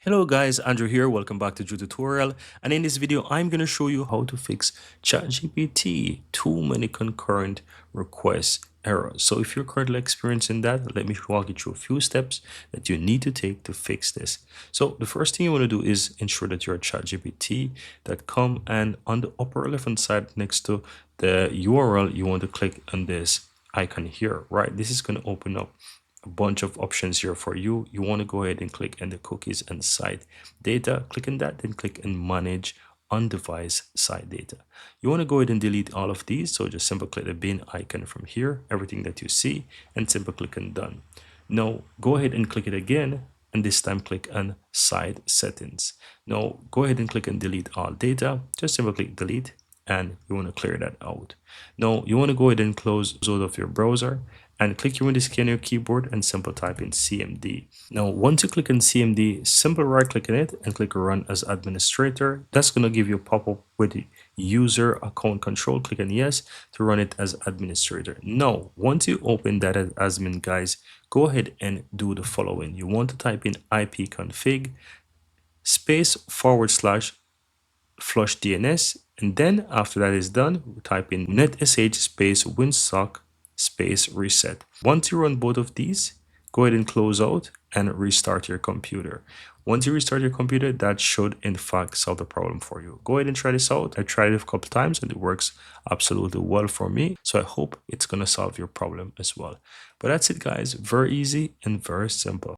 Hello guys, Andrew here. Welcome back to Drew Tutorial. And in this video, I'm going to show you how to fix ChatGPT Too Many Concurrent Requests errors. So if you're currently experiencing that, let me walk you through a few steps that you need to take to fix this. So the first thing you want to do is ensure that you're at chatgpt.com, and on the upper left hand side next to the URL, you want to click on this icon here, right? This is going to open up a bunch of options here for you. You want to go ahead and click on the cookies and site data. Click on that, then click on manage on device site data. You want to go ahead and delete all of these. So just simply click the bin icon from here, everything that you see, and simply click on done. Now go ahead and click it again, and this time click on site settings. Now go ahead and click on delete all data. Just simply click delete, and you want to clear that out. Now you want to go ahead and close out of your browser and click your Windows key on your keyboard and simply type in CMD. Now, once you click on CMD, simply right click on it and click run as administrator. That's going to give you a pop-up with user account control. Click on yes to run it as administrator. Now, once you open that as admin, guys, go ahead and do the following. You want to type in ipconfig space / flush DNS, and then after that is done, type in netsh space winsock space reset. Once you run both of these, go ahead and close out and restart your computer. Once you restart your computer, that should in fact solve the problem for you. Go ahead and try this out. I tried it a couple times and it works absolutely well for me. So I hope it's going to solve your problem as well. But that's it, guys. Very easy and very simple.